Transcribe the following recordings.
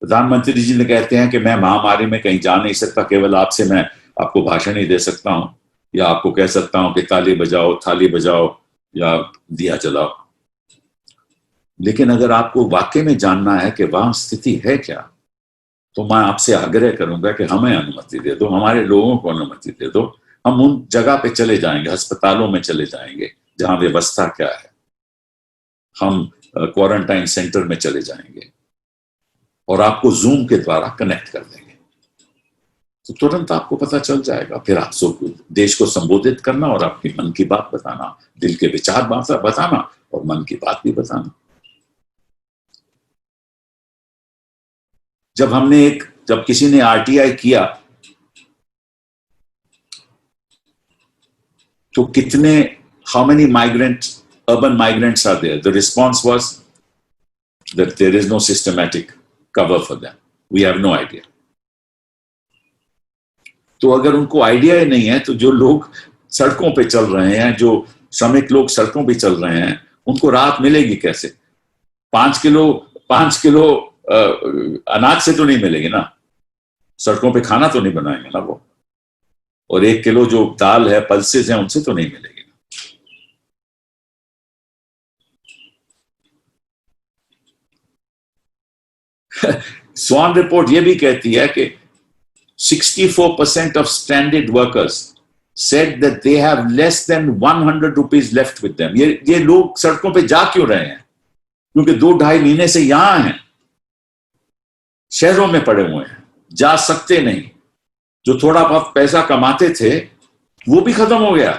प्रधानमंत्री जी ने कहते हैं कि मैं महामारी में कहीं जा नहीं सकता, केवल आपसे मैं आपको भाषण ही दे सकता हूं, या आपको कह सकता हूं कि ताली बजाओ, थाली बजाओ या दिया जलाओ। लेकिन अगर आपको वाकई में जानना है कि वहां स्थिति है क्या, तो मैं आपसे आग्रह करूंगा कि हमें अनुमति दे दो, हमारे लोगों को अनुमति दे दो। हम उन जगह पे चले जाएंगे, अस्पतालों में चले जाएंगे जहां व्यवस्था क्या है, हम क्वारंटाइन सेंटर में चले जाएंगे और आपको जूम के द्वारा कनेक्ट कर देंगे, तो तुरंत आपको पता चल जाएगा। फिर आप सब देश को संबोधित करना और आपकी मन की बात बताना, दिल के विचार बताना और मन की बात भी बताना। जब किसी ने आरटीआई किया तो कितने, how many migrants, urban migrants are there? The response was that there is no systematic cover for them. We have no idea. तो अगर उनको आइडिया ही नहीं है, तो जो लोग सड़कों पे चल रहे हैं, जो श्रमिक लोग सड़कों पे चल रहे हैं, उनको राहत मिलेगी कैसे? 5 किलो अनाज से तो नहीं मिलेगी ना, सड़कों पे खाना तो नहीं बनाएंगे ना वो, और 1 किलो जो दाल है, पल्सेस हैं, उनसे तो नहीं मिलेगी। स्वान रिपोर्ट ये भी कहती है कि 64% of stranded workers said that they have less than 100 rupees left with them. ये लोग सड़कों पे जा क्यों रहे हैं? क्योंकि 2-2.5 महीने से यहां हैं, शहरों में पड़े हुए हैं, जा सकते नहीं। जो थोड़ा बहुत पैसा कमाते थे वो भी खत्म हो गया।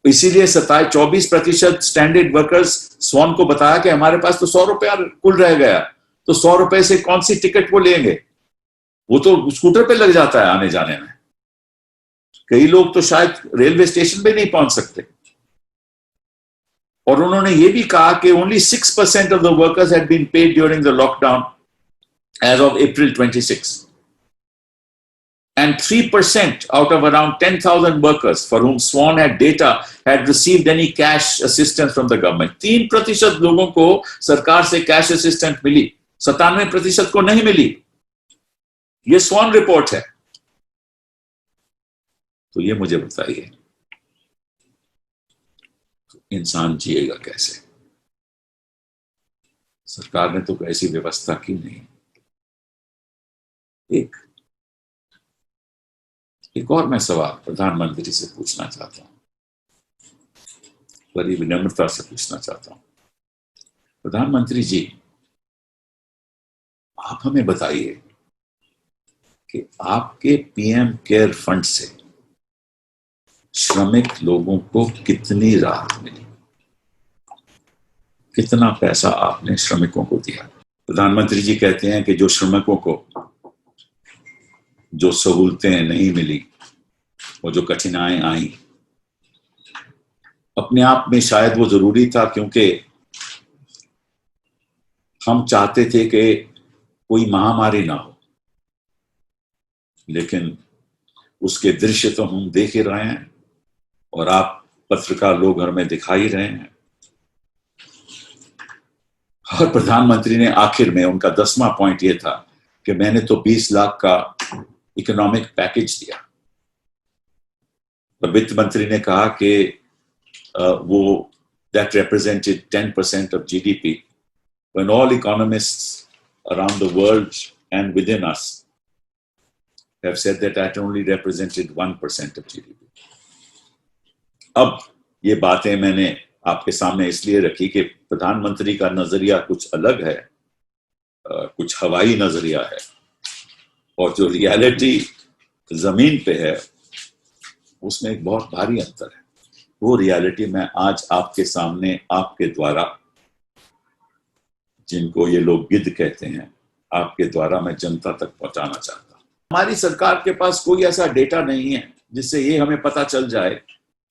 इसीलिए 24% स्टैंडर्ड वर्कर्स स्वान को बताया कि हमारे पास तो 100 रुपया कुल रह गया, तो 100 रुपए से कौन सी टिकट वो लेंगे? वो तो स्कूटर पे लग जाता है आने जाने में। कई लोग तो शायद रेलवे स्टेशन पे नहीं पहुंच सकते। और उन्होंने ये भी कहा कि only 6% of the workers had been paid during the lockdown as of April 26, and 3% out of around 10,000 workers for whom Swan had data had received any cash assistance from the government. 3% लोगों को सरकार से cash assistance मिली, 97% को नहीं मिली। ये स्वान report है। तो ये मुझे बताइए, इंसान जिएगा कैसे? सरकार ने तो ऐसी व्यवस्था की नहीं। एक और मैं सवाल प्रधानमंत्री से पूछना चाहता हूं, बड़ी विनम्रता से पूछना चाहता हूं। प्रधानमंत्री जी, आप हमें बताइए कि आपके पीएम केयर फंड से श्रमिक लोगों को कितनी राहत मिली, कितना पैसा आपने श्रमिकों को दिया? प्रधानमंत्री जी कहते हैं कि जो श्रमिकों को जो सहूलतें नहीं मिली और जो कठिनाइयां आई, अपने आप में शायद वो जरूरी था, क्योंकि हम चाहते थे कि कोई महामारी ना हो, लेकिन उसके दृश्य तो हम देख ही रहे हैं और आप पत्रकार लोग घर में दिखा ही रहे हैं। और प्रधानमंत्री ने आखिर में, उनका 10वां पॉइंट ये था कि मैंने तो 20 लाख का इकोनॉमिक पैकेज दिया। और वित्त मंत्री ने कहा कि वो that represented 10% of GDP, when all economists around the world and within us have said that that only represented 1% of GDP. अब ये बातें मैंने आपके सामने इसलिए रखी कि प्रधानमंत्री का नजरिया कुछ अलग है, कुछ हवाई नजरिया है, और जो रियलिटी जमीन पे है उसमें एक बहुत भारी अंतर है। वो रियलिटी मैं आज आपके सामने, आपके द्वारा, जिनको ये लोग गिद्ध कहते हैं, आपके द्वारा मैं जनता तक पहुंचाना चाहता हूं। हमारी सरकार के पास कोई ऐसा डेटा नहीं है जिससे ये हमें पता चल जाए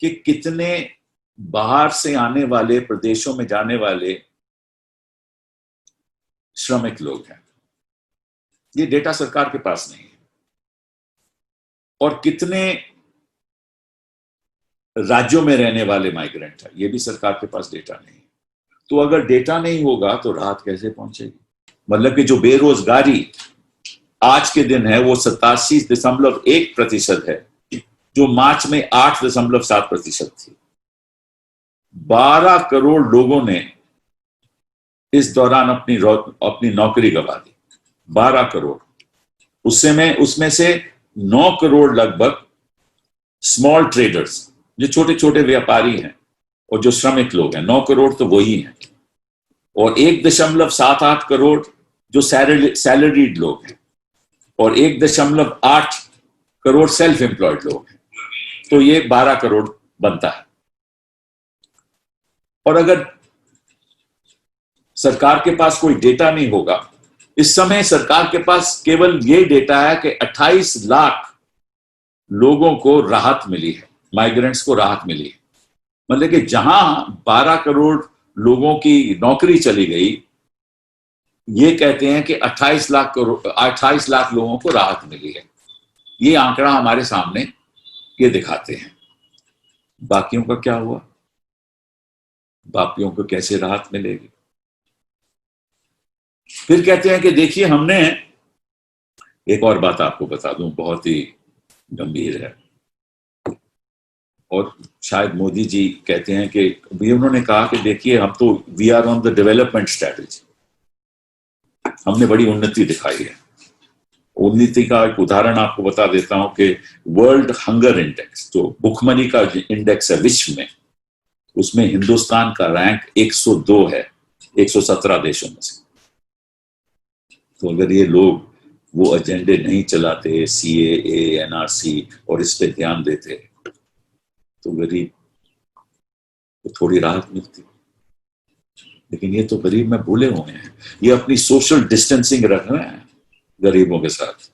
कि कितने बाहर से आने वाले, प्रदेशों में जाने वाले श्रमिक लोग हैं। ये डेटा सरकार के पास नहीं है। और कितने राज्यों में रहने वाले माइग्रेंट है, ये भी सरकार के पास डेटा नहीं है। तो अगर डेटा नहीं होगा तो राहत कैसे पहुंचेगी? मतलब कि जो बेरोजगारी आज के दिन है वो 87.1% है, जो मार्च में 8.7% थी। 12 करोड़ लोगों ने इस दौरान अपनी नौकरी गंवा दी। 12 करोड़। उसमें से 9 करोड़ लगभग स्मॉल ट्रेडर्स, जो छोटे छोटे व्यापारी हैं और जो श्रमिक लोग हैं, 9 करोड़ तो वही हैं। और 1.78 करोड़ जो सैलरीड लोग हैं और 1.8 करोड़ सेल्फ एम्प्लॉयड लोग हैं। तो ये 12 करोड़ बनता है। और अगर सरकार के पास कोई डेटा नहीं होगा, इस समय सरकार के पास केवल ये डेटा है कि 28 लाख लोगों को राहत मिली है, माइग्रेंट्स को राहत मिली है। मतलब कि जहां 12 करोड़ लोगों की नौकरी चली गई, ये कहते हैं कि 28 लाख लोगों को राहत मिली है। ये आंकड़ा हमारे सामने ये दिखाते हैं। बाकियों का क्या हुआ? बाकियों को कैसे राहत मिलेगी? फिर कहते हैं कि देखिए, हमने एक और बात आपको बता दूं, बहुत ही गंभीर है, और शायद मोदी जी कहते हैं कि भी उन्होंने कहा कि देखिए, हम तो we are on the development strategy, हमने बड़ी उन्नति दिखाई है। उन्नति का एक उदाहरण आपको बता देता हूं कि वर्ल्ड हंगर इंडेक्स, जो भुखमरी का इंडेक्स है विश्व में, उसमें हिंदुस्तान का रैंक 102 है 117 देशों में से। तो अगर ये लोग वो एजेंडे नहीं चलाते, CAA, NRC, और इस पे ध्यान देते, तो गरीब को थोड़ी राहत मिलती। लेकिन ये तो गरीब में भूले हुए हैं, ये अपनी सोशल डिस्टेंसिंग रख रहे हैं गरीबों के साथ।